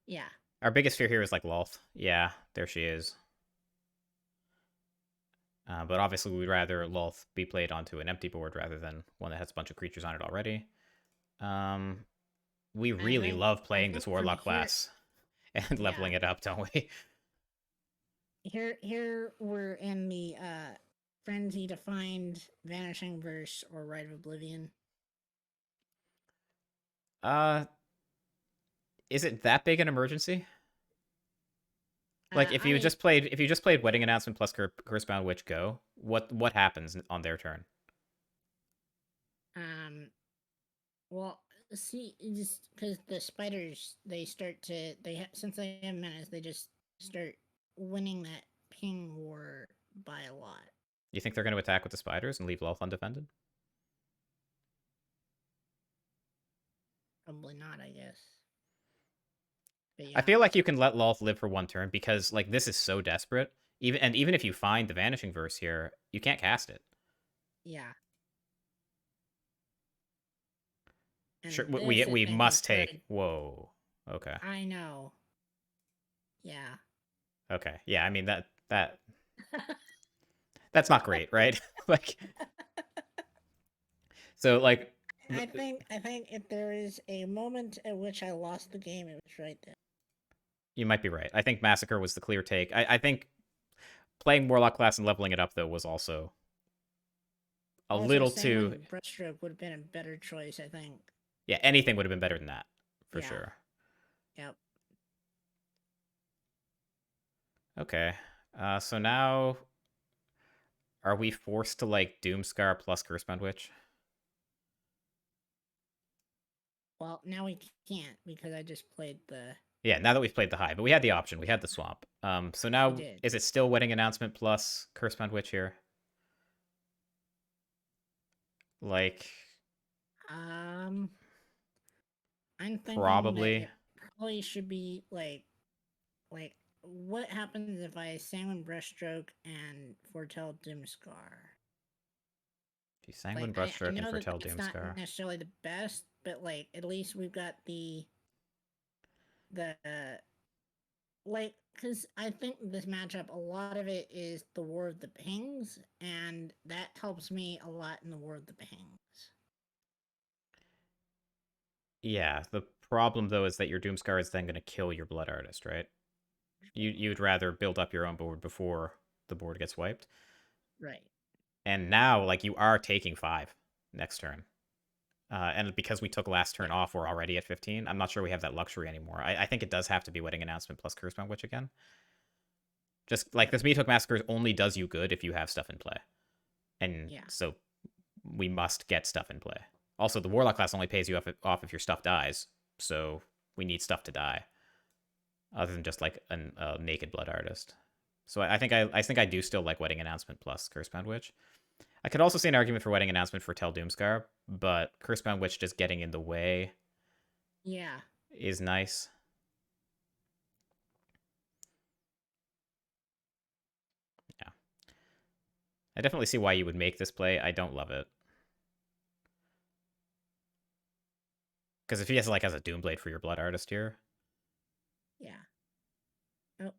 [SPEAKER 2] Yeah.
[SPEAKER 1] Our biggest fear here is like Lolth. Yeah, there she is. But obviously, we'd rather Lolth be played onto an empty board rather than one that has a bunch of creatures on it already. Um, we really love
[SPEAKER 2] I
[SPEAKER 1] playing this
[SPEAKER 2] think from
[SPEAKER 1] Warlock
[SPEAKER 2] here,
[SPEAKER 1] class and
[SPEAKER 2] yeah,
[SPEAKER 1] leveling it up, don't we?
[SPEAKER 2] here we're in the frenzy to find vanishing verse or rite of oblivion.
[SPEAKER 1] Uh, is it that big an emergency? Like
[SPEAKER 2] I mean,
[SPEAKER 1] if you just played Wedding Announcement plus Cursebound Witch Go, what happens on their turn?
[SPEAKER 2] um, well, see, just because the spiders since they have menace, they just start winning that ping war by a lot.
[SPEAKER 1] You think they're going to attack with the spiders and leave Lolth undefended?
[SPEAKER 2] Probably not, I guess. But
[SPEAKER 1] I
[SPEAKER 2] yeah,
[SPEAKER 1] feel like you can let Lolth live for one turn because like this is so desperate. Even if you find the Vanishing Verse here, you can't cast it.
[SPEAKER 2] yeah.
[SPEAKER 1] Sure,
[SPEAKER 2] And
[SPEAKER 1] we
[SPEAKER 2] this I
[SPEAKER 1] we
[SPEAKER 2] think is
[SPEAKER 1] must take.
[SPEAKER 2] good.
[SPEAKER 1] Whoa. Okay.
[SPEAKER 2] I know. Yeah.
[SPEAKER 1] Okay. Yeah. I mean that's not great, right? Like so like
[SPEAKER 2] I think if there is a moment at which I lost the game, it was right then.
[SPEAKER 1] you might be right. I think Massacre was the clear take. I think playing Warlock class and leveling it up though was also a
[SPEAKER 2] Also,
[SPEAKER 1] little too.
[SPEAKER 2] Sanguine Brushstroke would have been a better choice, I think.
[SPEAKER 1] Yeah, anything would have been better than that. for
[SPEAKER 2] Yeah.
[SPEAKER 1] sure.
[SPEAKER 2] Yep.
[SPEAKER 1] Okay. So now are we forced to like Doomscar plus Cursebound Witch?
[SPEAKER 2] Well, now we can't because I just played the.
[SPEAKER 1] Yeah, now that we've played the high, but we had the option. We had the swamp. So
[SPEAKER 2] We
[SPEAKER 1] now
[SPEAKER 2] did.
[SPEAKER 1] is it still Wedding Announcement plus Cursebound Witch here? Like
[SPEAKER 2] Um, I'm thinking that
[SPEAKER 1] probably.
[SPEAKER 2] it probably should be like what happens if I Sanguine Brushstroke and Foretell Doomscar?
[SPEAKER 1] If you
[SPEAKER 2] Like
[SPEAKER 1] Sanguine
[SPEAKER 2] I
[SPEAKER 1] Brushstroke and
[SPEAKER 2] know that
[SPEAKER 1] Foretell
[SPEAKER 2] that's not
[SPEAKER 1] Doomscar.
[SPEAKER 2] necessarily the best, but like at least we've got the like because I think this matchup a lot of it is the War of the Pings, and that helps me a lot in the War of the Pings.
[SPEAKER 1] Yeah, the problem though is that your Doomscar is then going to kill your Blood Artist, right? You'd rather build up your own board before the board gets wiped.
[SPEAKER 2] Right.
[SPEAKER 1] And now like you are taking 5 next turn. And because we took last turn
[SPEAKER 2] Yeah.
[SPEAKER 1] off, we're already at 15. I'm not sure we have that luxury anymore. I think it does have to be Wedding Announcement plus Cursebound Witch again. Just like
[SPEAKER 2] Yep.
[SPEAKER 1] this Meathook Massacre only does you good if you have stuff in play. And
[SPEAKER 2] Yeah.
[SPEAKER 1] so we must get stuff in play. Also, the Warlock class only pays you off if your stuff dies. So we need stuff to die, other than just like a naked Blood Artist. So I think I do still like Wedding Announcement plus Cursebound Witch. I could also see an argument for Wedding Announcement for Tell Doomscar, but Cursebound Witch just getting in the way
[SPEAKER 2] Yeah.
[SPEAKER 1] is nice. Yeah. I definitely see why you would make this play. I don't love it. Because if he has a Doomblade for your Blood Artist here,
[SPEAKER 2] Yeah. Oh.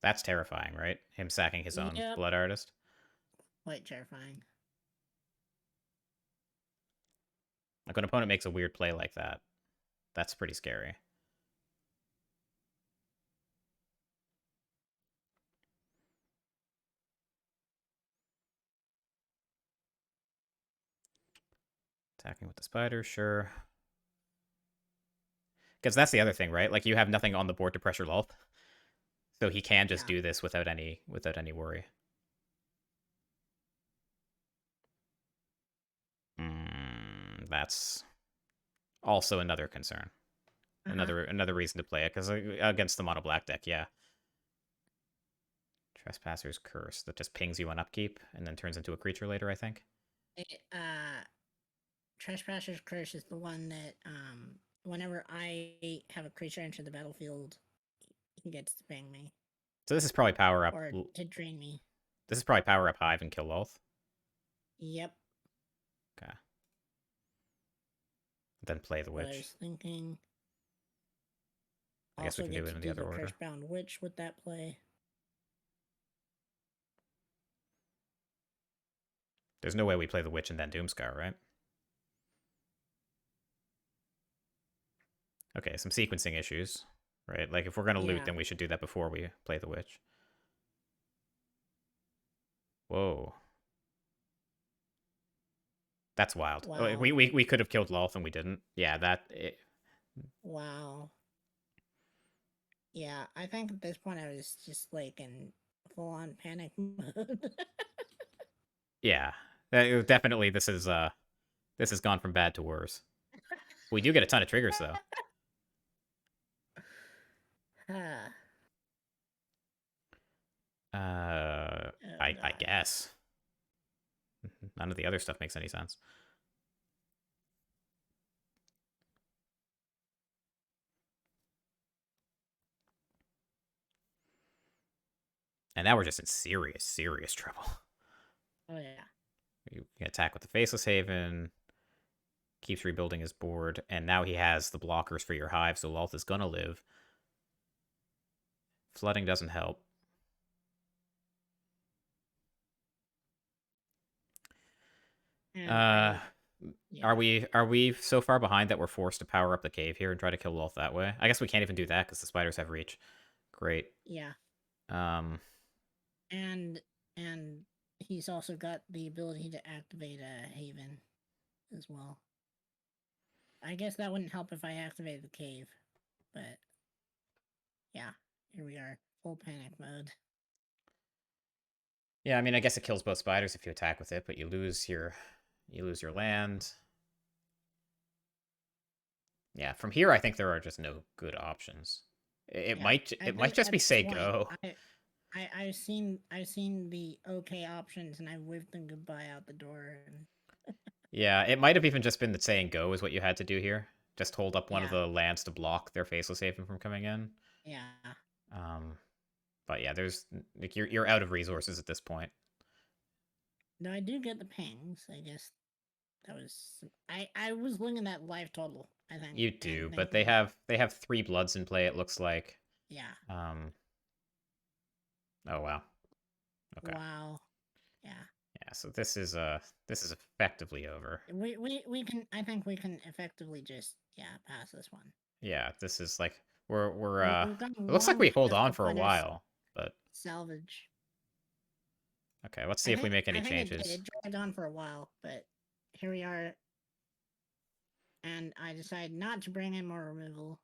[SPEAKER 1] that's terrifying, right? Him sacking his own
[SPEAKER 2] Yep.
[SPEAKER 1] Blood Artist.
[SPEAKER 2] Quite terrifying.
[SPEAKER 1] Like when an opponent makes a weird play like that, that's pretty scary. Attacking with the spider, sure. Because that's the other thing, right? Like you have nothing on the board to pressure Lolth, so he can just
[SPEAKER 2] Yeah.
[SPEAKER 1] do this without any worry. That's also another concern.
[SPEAKER 2] Uh huh.
[SPEAKER 1] Another reason to play it because against the mono black deck, yeah. Trespasser's Curse that just pings you on upkeep and then turns into a creature later. I think.
[SPEAKER 2] It, Trespasser's Curse is the one that whenever I have a creature enter the battlefield, he gets to bang me
[SPEAKER 1] So this is probably power up.
[SPEAKER 2] or to drain me.
[SPEAKER 1] This is probably power up Hive and kill Lolth.
[SPEAKER 2] Yep.
[SPEAKER 1] Okay. Then play the
[SPEAKER 2] What I
[SPEAKER 1] witch.
[SPEAKER 2] was thinking.
[SPEAKER 1] I guess we
[SPEAKER 2] Also
[SPEAKER 1] can do
[SPEAKER 2] get
[SPEAKER 1] it
[SPEAKER 2] to
[SPEAKER 1] in the
[SPEAKER 2] do
[SPEAKER 1] other
[SPEAKER 2] the
[SPEAKER 1] order.
[SPEAKER 2] Curse-bound Witch with that play.
[SPEAKER 1] There's no way we play the witch and then Doomscar, right? Okay, some sequencing issues, right? Like if we're gonna loot,
[SPEAKER 2] Yeah.
[SPEAKER 1] then we should do that before we play the witch. Whoa, that's wild.
[SPEAKER 2] Wow.
[SPEAKER 1] We could have killed Lolth and we didn't. Yeah,
[SPEAKER 2] Wow. Yeah, I think at this point I was just like in full on panic mode.
[SPEAKER 1] yeah. Definitely this has gone from bad to worse. We do get a ton of triggers though.
[SPEAKER 2] Ah, oh
[SPEAKER 1] I
[SPEAKER 2] god.
[SPEAKER 1] guess none of the other stuff makes any sense. And now we're just in serious trouble.
[SPEAKER 2] Oh yeah.
[SPEAKER 1] You can attack with the Faceless Haven, keeps rebuilding his board, and now he has the blockers for your Hive, so Lolth is gonna live. Flooding doesn't help.
[SPEAKER 2] And
[SPEAKER 1] Uh, are
[SPEAKER 2] yeah.
[SPEAKER 1] we so far behind that we're forced to power up the cave here and try to kill Lolth that way? I guess we can't even do that because the spiders have reach. Great.
[SPEAKER 2] Yeah.
[SPEAKER 1] Um,
[SPEAKER 2] And and he's also got the ability to activate a haven as well. I guess that wouldn't help if I activated the cave, but yeah, here we are, full panic mode.
[SPEAKER 1] Yeah, I mean, I guess it kills both spiders if you attack with it, but you lose your land. Yeah, from here I think there are just no good options. It
[SPEAKER 2] Yeah,
[SPEAKER 1] might
[SPEAKER 2] at
[SPEAKER 1] it might
[SPEAKER 2] this
[SPEAKER 1] just
[SPEAKER 2] at
[SPEAKER 1] be
[SPEAKER 2] this
[SPEAKER 1] say
[SPEAKER 2] point,
[SPEAKER 1] go.
[SPEAKER 2] I've seen the okay options, and I waved them goodbye out the door. And
[SPEAKER 1] Yeah, it might have even just been that saying go is what you had to do here. Just hold up one of
[SPEAKER 2] yeah,
[SPEAKER 1] the lands to block their Faceless Haven from coming in.
[SPEAKER 2] yeah.
[SPEAKER 1] Um, but yeah, there's like you're out of resources at this point.
[SPEAKER 2] No, I do get the pings. I guess that was I was looking at life total, I think,
[SPEAKER 1] You
[SPEAKER 2] and
[SPEAKER 1] do, but they
[SPEAKER 2] thinking,
[SPEAKER 1] have 3 bloods in play. It looks like.
[SPEAKER 2] yeah,
[SPEAKER 1] Um. Oh wow. Okay.
[SPEAKER 2] wow, yeah.
[SPEAKER 1] Yeah. So this is effectively over.
[SPEAKER 2] We can, I think we can effectively just, yeah, pass this one.
[SPEAKER 1] Yeah. This is like we're
[SPEAKER 2] We've got a
[SPEAKER 1] It looks like
[SPEAKER 2] long
[SPEAKER 1] we hold
[SPEAKER 2] path
[SPEAKER 1] on
[SPEAKER 2] to
[SPEAKER 1] for a
[SPEAKER 2] punish
[SPEAKER 1] while, but
[SPEAKER 2] salvage.
[SPEAKER 1] okay. Let's see if we make any
[SPEAKER 2] I think it did.
[SPEAKER 1] changes.
[SPEAKER 2] It dragged on for a while, but here we are, and I decided not to bring in more removal.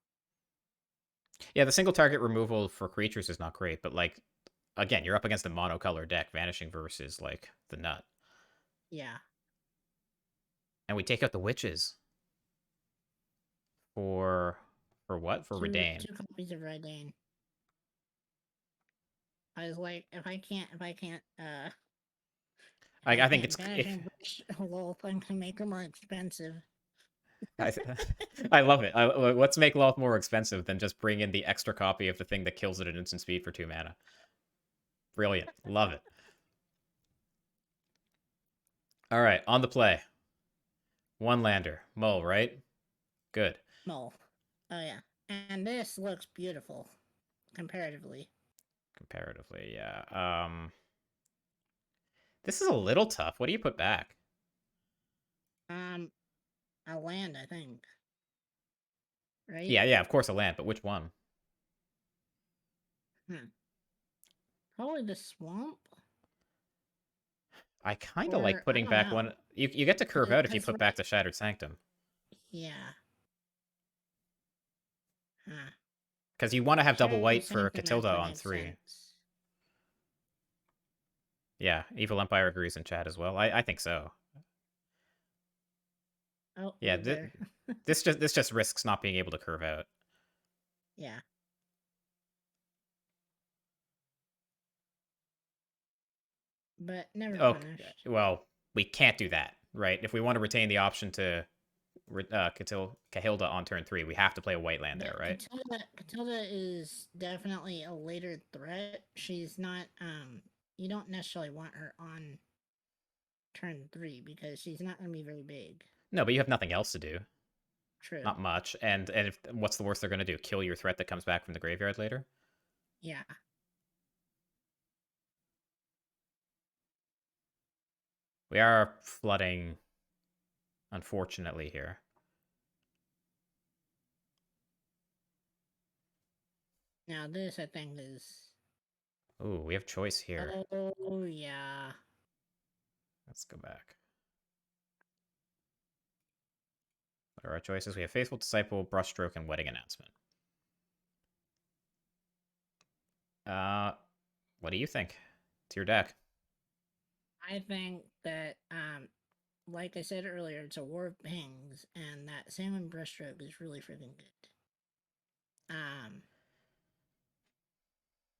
[SPEAKER 1] Yeah, the single target removal for creatures is not great, but like again, you're up against a monocolor deck, vanishing versus like the nut,
[SPEAKER 2] Yeah,
[SPEAKER 1] and we take out the witches for what? For Redain.
[SPEAKER 2] two copies of Raidane. I was like, if I
[SPEAKER 1] I think
[SPEAKER 2] can't
[SPEAKER 1] it's if
[SPEAKER 2] vanishing brush a little thing to make them more expensive.
[SPEAKER 1] I, I love it. Let's make Loth more expensive than just bring in the extra copy of the thing that kills it at instant speed for 2 mana. Brilliant. Love it. All right, on the play. One lander. Mull, right? Good.
[SPEAKER 2] Mole. Oh yeah, and this looks beautiful comparatively.
[SPEAKER 1] Comparatively, yeah. This is a little tough. What do you put back?
[SPEAKER 2] Um, a land, I think, right?
[SPEAKER 1] Yeah, of course a land, but which one?
[SPEAKER 2] Hmm. Probably the swamp,
[SPEAKER 1] I kind of like
[SPEAKER 2] or I
[SPEAKER 1] putting
[SPEAKER 2] don't
[SPEAKER 1] back
[SPEAKER 2] know,
[SPEAKER 1] one. You get to curve out if you
[SPEAKER 2] because
[SPEAKER 1] put back the Shattered Sanctum.
[SPEAKER 2] yeah, huh.
[SPEAKER 1] Because you want to have double
[SPEAKER 2] Shattered
[SPEAKER 1] white for
[SPEAKER 2] Sanctum
[SPEAKER 1] Catilda
[SPEAKER 2] actually
[SPEAKER 1] on
[SPEAKER 2] makes
[SPEAKER 1] 3.
[SPEAKER 2] sense.
[SPEAKER 1] Yeah, Evil Empire agrees in chat as well. I think so.
[SPEAKER 2] Oh,
[SPEAKER 1] Yeah,
[SPEAKER 2] blue bear.
[SPEAKER 1] this just risks not being able to curve out.
[SPEAKER 2] Yeah, but never
[SPEAKER 1] Oh,
[SPEAKER 2] punished.
[SPEAKER 1] well, we can't do that, right? If we want to retain the option to Cahilda on turn 3, we have to play a white land
[SPEAKER 2] Yeah,
[SPEAKER 1] there, right?
[SPEAKER 2] Catilda is definitely a later threat. She's not. You don't necessarily want her on turn 3 because she's not going to be very big.
[SPEAKER 1] No, but you have nothing else to do.
[SPEAKER 2] True.
[SPEAKER 1] Not much. And if what's the worst they're going to do? Kill your threat that comes back from the graveyard later?
[SPEAKER 2] Yeah.
[SPEAKER 1] We are flooding, unfortunately, here.
[SPEAKER 2] Now this, I think, is.
[SPEAKER 1] Ooh, we have choice here.
[SPEAKER 2] Oh yeah.
[SPEAKER 1] Let's go back. What are our choices? We have Faithful Disciple, Brushstroke, and Wedding Announcement. Uh, what do you think? It's your deck.
[SPEAKER 2] I think that like I said earlier, it's a war of pings, and that salmon brushstroke is really freaking good. Um,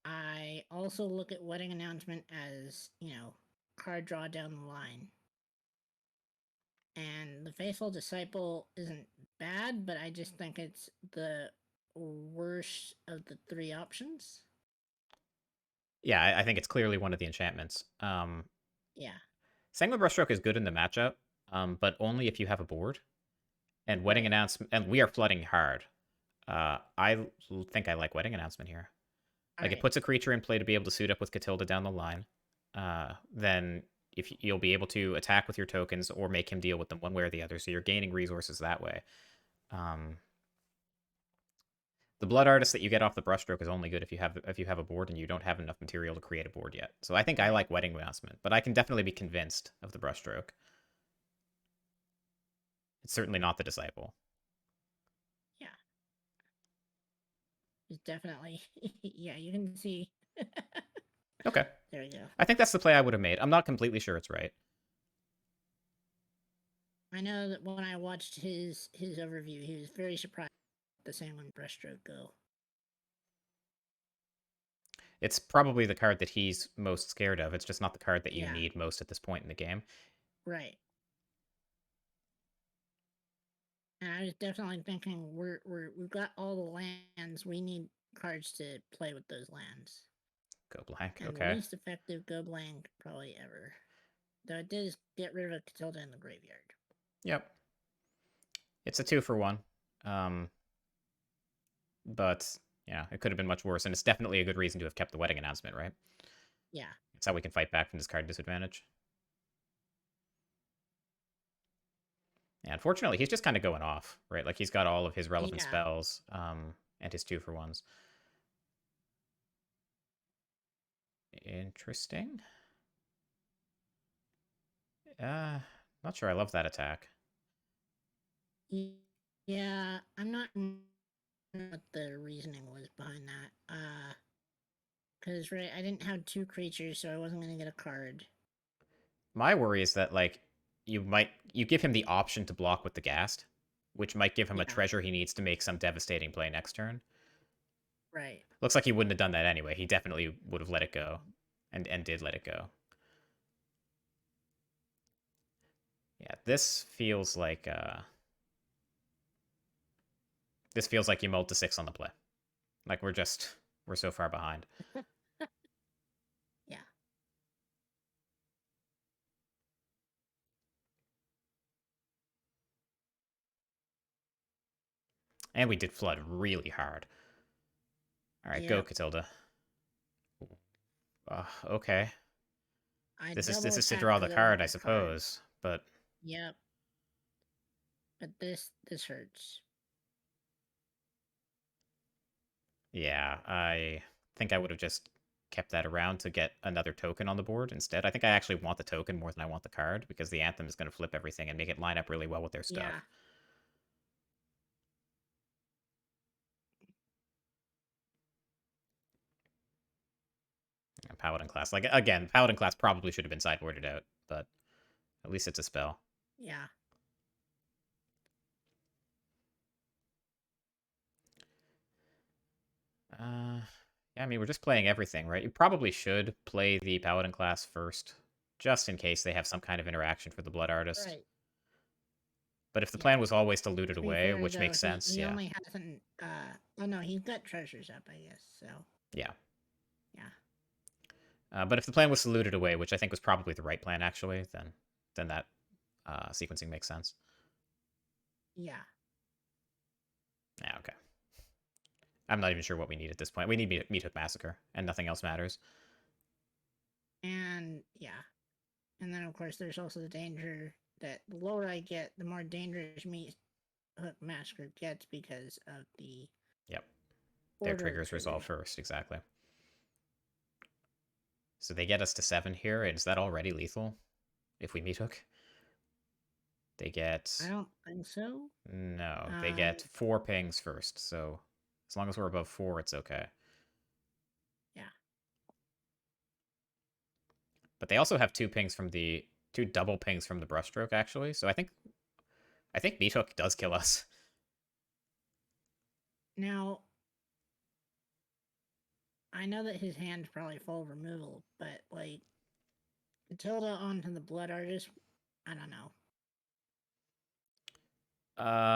[SPEAKER 2] I also look at wedding announcement as, card draw down the line. And the faithful disciple isn't bad, but I just think it's the worst of the three options.
[SPEAKER 1] Yeah, I think it's clearly one of the enchantments.
[SPEAKER 2] Yeah,
[SPEAKER 1] Sanguine Brushstroke is good in the matchup, but only if you have a board. And Wedding
[SPEAKER 2] right,
[SPEAKER 1] Announcement, and we are flooding hard. I think I like Wedding Announcement here.
[SPEAKER 2] all
[SPEAKER 1] Like it
[SPEAKER 2] right,
[SPEAKER 1] puts a creature in play to be able to suit up with Catilda down the line. Then if you'll be able to attack with your tokens or make him deal with them one way or the other, so you're gaining resources that way. Um, the Blood Artist that you get off the Brushstroke is only good if you have a board and you don't have enough material to create a board yet. So I think I
[SPEAKER 2] right.
[SPEAKER 1] like Wedding Announcement, but I can definitely be convinced of the Brushstroke. It's certainly not the Disciple.
[SPEAKER 2] is definitely yeah. You can see.
[SPEAKER 1] Okay.
[SPEAKER 2] There we go.
[SPEAKER 1] I think that's the play I would have made. I'm not completely sure it's right.
[SPEAKER 2] I know that when I watched his overview, he was very surprised at the Sandwin brushstroke go.
[SPEAKER 1] It's probably the card that he's most scared of. It's just not the card that you
[SPEAKER 2] Yeah,
[SPEAKER 1] need most at this point in the game.
[SPEAKER 2] right. And I was definitely thinking we've got all the lands. We need cards to play with those lands.
[SPEAKER 1] Go blank.
[SPEAKER 2] And the
[SPEAKER 1] Okay.
[SPEAKER 2] least effective go blank probably ever. Though it did get rid of a Catilda in the graveyard.
[SPEAKER 1] Yep. It's a 2-for-1. Um, but yeah, it could have been much worse, and it's definitely a good reason to have kept the wedding announcement, right?
[SPEAKER 2] Yeah.
[SPEAKER 1] It's how we can fight back from this card disadvantage. Yeah, unfortunately, he's just kind of going off, right? Like, he's got all of his relevant
[SPEAKER 2] Yeah.
[SPEAKER 1] spells, and his 2-for-1s. Interesting. Uh, not sure I love that attack.
[SPEAKER 2] Yeah. I'm not what the reasoning was behind that. Because right, I didn't have two creatures, so I wasn't gonna get a card.
[SPEAKER 1] My worry is that, like, you give him the option to block with the Ghast, which might give him a
[SPEAKER 2] Yeah.
[SPEAKER 1] treasure he needs to make some devastating play next turn.
[SPEAKER 2] Right.
[SPEAKER 1] Looks like he wouldn't have done that anyway. He definitely would have let it go, and did let it go. Yeah, this feels like you mulled to 6 on the play. Like, we're so far behind.
[SPEAKER 2] Yeah.
[SPEAKER 1] And we did flood really hard. All right, go
[SPEAKER 2] Yep.
[SPEAKER 1] Catilda. Okay.
[SPEAKER 2] I
[SPEAKER 1] This
[SPEAKER 2] double
[SPEAKER 1] is to
[SPEAKER 2] attacked
[SPEAKER 1] draw the
[SPEAKER 2] because I wanted
[SPEAKER 1] card, I
[SPEAKER 2] the card.
[SPEAKER 1] suppose. But
[SPEAKER 2] Yep. But this hurts.
[SPEAKER 1] yeah, I think I would have just kept that around to get another token on the board instead. I think I actually want the token more than I want the card because the Anthem is going to flip everything and make it line up really well with their
[SPEAKER 2] Yeah.
[SPEAKER 1] stuff. And Paladin class, like, again, Paladin class probably should have been sideboarded out, but at least it's a spell.
[SPEAKER 2] Yeah.
[SPEAKER 1] Yeah, I mean, we're just playing everything, right? You probably should play the Paladin class first, just in case they have some kind of interaction for the Blood Artist.
[SPEAKER 2] Right.
[SPEAKER 1] But if the
[SPEAKER 2] Yeah.
[SPEAKER 1] plan was always to loot it
[SPEAKER 2] To be
[SPEAKER 1] away,
[SPEAKER 2] fair
[SPEAKER 1] which
[SPEAKER 2] though,
[SPEAKER 1] makes sense,
[SPEAKER 2] he
[SPEAKER 1] yeah.
[SPEAKER 2] only hasn't oh no, he's got treasures up, I guess, so
[SPEAKER 1] Yeah.
[SPEAKER 2] yeah.
[SPEAKER 1] But if the plan was to loot it away, which I think was probably the right plan, actually, then that sequencing makes sense.
[SPEAKER 2] Yeah.
[SPEAKER 1] Yeah, okay. I'm not even sure what we need at this point. We need Meat Hook Massacre, and nothing else matters.
[SPEAKER 2] And yeah. And then of course there's also the danger that the lower I get, the more dangerous Meat Hook Massacre gets because of the
[SPEAKER 1] Yep. Their
[SPEAKER 2] order of
[SPEAKER 1] triggers resolve
[SPEAKER 2] triggers.
[SPEAKER 1] first, exactly. So they get us to 7 here, and is that already lethal if we Meat Hook? They
[SPEAKER 2] I
[SPEAKER 1] get...
[SPEAKER 2] don't think so.
[SPEAKER 1] No, they
[SPEAKER 2] Um
[SPEAKER 1] get 4 pings first, so as long as we're above 4, it's okay.
[SPEAKER 2] yeah.
[SPEAKER 1] But they also have 2 pings from the... 2 double pings from the brushstroke, actually, so I think Meat Hook does kill us.
[SPEAKER 2] Now I know that his hand's probably full of removal, but like Matilda onto the Blood Artist, I don't know.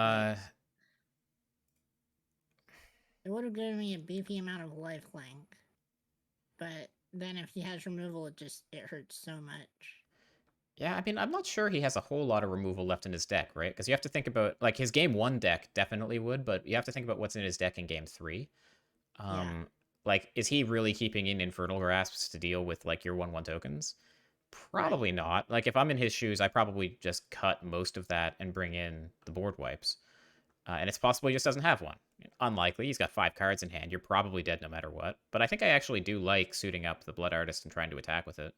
[SPEAKER 2] Like
[SPEAKER 1] Uh,
[SPEAKER 2] it would have given me a beefy amount of life link, but then if he has removal, it hurts so much.
[SPEAKER 1] yeah, I mean, I'm not sure he has a whole lot of removal left in his deck, right? Because you have to think about, like, his game 1 deck definitely would, but you have to think about what's in his deck in game 3.
[SPEAKER 2] Yeah,
[SPEAKER 1] Um, like, is he really keeping in Infernal Grasps to deal with, like, your 1/1 tokens?
[SPEAKER 2] right.
[SPEAKER 1] Probably not. Like, if I'm in his shoes, I probably just cut most of that and bring in the board wipes. And it's possible he just doesn't have one. Unlikely. He's got 5 cards in hand. You're probably dead no matter what. But I think I actually do like suiting up the Blood Artist and trying to attack with it.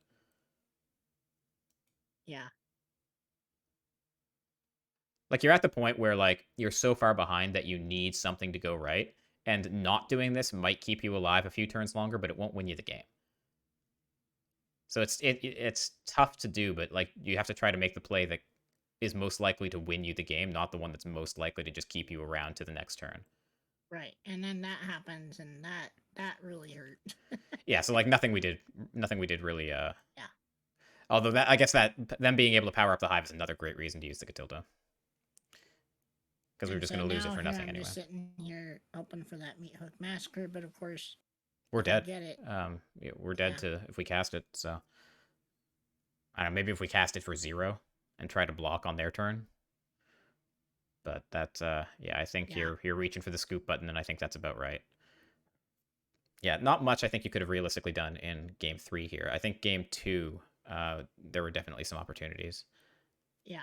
[SPEAKER 2] Yeah,
[SPEAKER 1] Like, you're at the point where, like, you're so far behind that you need something to go right. And not doing this might keep you alive a few turns longer, but it won't win you the game. So it's tough to do, but like you have to try to make the play that is most likely to win you the game, not the one that's most likely to just keep you around to the next turn.
[SPEAKER 2] Right, and then that happens, and that really hurt.
[SPEAKER 1] Yeah, so like nothing we did really.
[SPEAKER 2] Yeah.
[SPEAKER 1] Although that I guess that them being able to power up the hive is another great reason to use the Catilda. Because we were
[SPEAKER 2] And
[SPEAKER 1] just
[SPEAKER 2] so
[SPEAKER 1] going to lose it
[SPEAKER 2] now
[SPEAKER 1] for
[SPEAKER 2] here
[SPEAKER 1] nothing
[SPEAKER 2] I'm
[SPEAKER 1] anyway.
[SPEAKER 2] just sitting here hoping for that meat hook massacre, but of course
[SPEAKER 1] We're
[SPEAKER 2] if I
[SPEAKER 1] dead.
[SPEAKER 2] get it,
[SPEAKER 1] Yeah, we're dead to if we cast it. So I don't know. Maybe if we cast it for 0 and try to block on their turn. But that, yeah, I think
[SPEAKER 2] yeah,
[SPEAKER 1] you're reaching for the scoop button, and I think that's about right. Yeah, not much. I think you could have realistically done in game 3 here. I think game 2, there were definitely some opportunities.
[SPEAKER 2] yeah.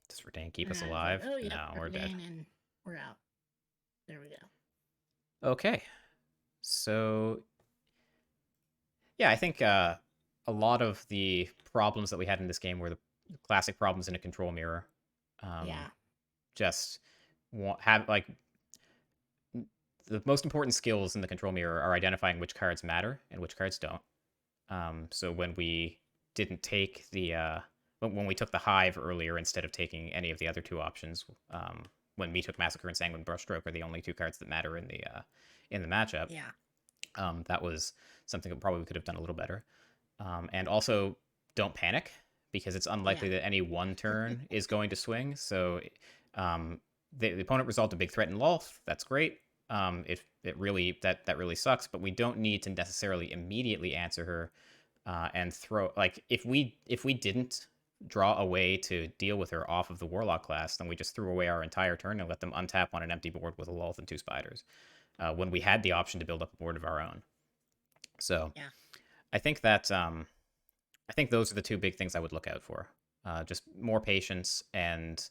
[SPEAKER 1] Does Retain keep
[SPEAKER 2] And
[SPEAKER 1] us
[SPEAKER 2] I was like,
[SPEAKER 1] alive?
[SPEAKER 2] oh yep,
[SPEAKER 1] No, we're dead.
[SPEAKER 2] Verdane, and we're out. There we go.
[SPEAKER 1] Okay, so yeah, I think a lot of the problems that we had in this game were the classic problems in a control mirror.
[SPEAKER 2] Yeah,
[SPEAKER 1] Just have like the most important skills in the control mirror are identifying which cards matter and which cards don't. So when we didn't take the when we took the hive earlier instead of taking any of the other two options, when we took Massacre and Sanguine Brushstroke are the only two cards that matter in the matchup.
[SPEAKER 2] yeah,
[SPEAKER 1] That was something that probably we could have done a little better. And also, don't panic because it's
[SPEAKER 2] yeah,
[SPEAKER 1] unlikely that any one turn is going to swing. So um, the opponent resolved a big threat in Lolth. That's great. It really that really sucks, but we don't need to necessarily immediately answer her and throw like if we didn't draw a way to deal with her off of the Warlock class, then we just threw away our entire turn and let them untap on an empty board with a Lolth and 2 spiders when we had the option to build up a board of our own. So
[SPEAKER 2] yeah.
[SPEAKER 1] I think that I think those are the two big things I would look out for. Just more patience and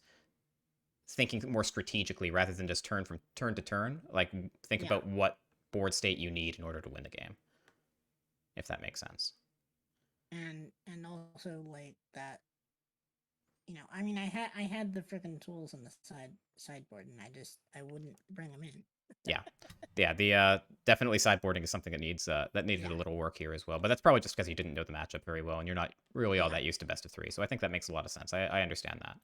[SPEAKER 1] thinking more strategically rather than just turn from turn to turn. Like think
[SPEAKER 2] Yeah.
[SPEAKER 1] about what board state you need in order to win the game, if that makes sense.
[SPEAKER 2] And also like that, I mean, I had the freaking tools on the sideboard, and I wouldn't bring them in.
[SPEAKER 1] Yeah, yeah. The definitely sideboarding is something that needed
[SPEAKER 2] Yeah,
[SPEAKER 1] a little work here as well. But that's probably just because you didn't know the matchup very well, and you're not really all
[SPEAKER 2] yeah,
[SPEAKER 1] that used to best of 3. So I think that makes a lot of sense. I understand that.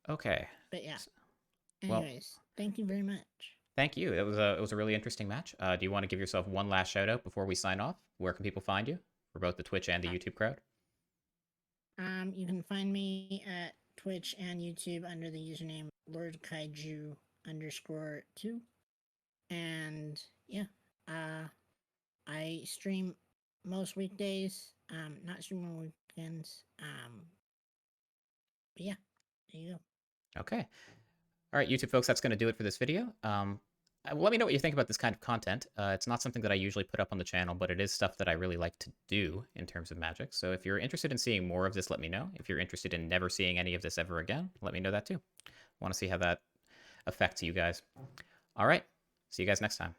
[SPEAKER 1] Okay.
[SPEAKER 2] but yeah.
[SPEAKER 1] Well,
[SPEAKER 2] Anyways, thank you very much.
[SPEAKER 1] thank you. It was a really interesting match. Do you want to give yourself one last shout out before we sign off? Where can people find you for both the Twitch and the
[SPEAKER 2] Uh,
[SPEAKER 1] YouTube crowd?
[SPEAKER 2] you can find me at Twitch and YouTube under the username Lord Kaiju _2, and yeah, uh, I stream most weekdays. Not stream on weekends. But yeah, there you go.
[SPEAKER 1] Okay. All right, YouTube folks, that's going to do it for this video. Let me know what you think about this kind of content. It's not something that I usually put up on the channel, but it is stuff that I really like to do in terms of Magic. So if you're interested in seeing more of this, let me know. If you're interested in never seeing any of this ever again, let me know that too. I want to see how that affects you guys. All right, see you guys next time.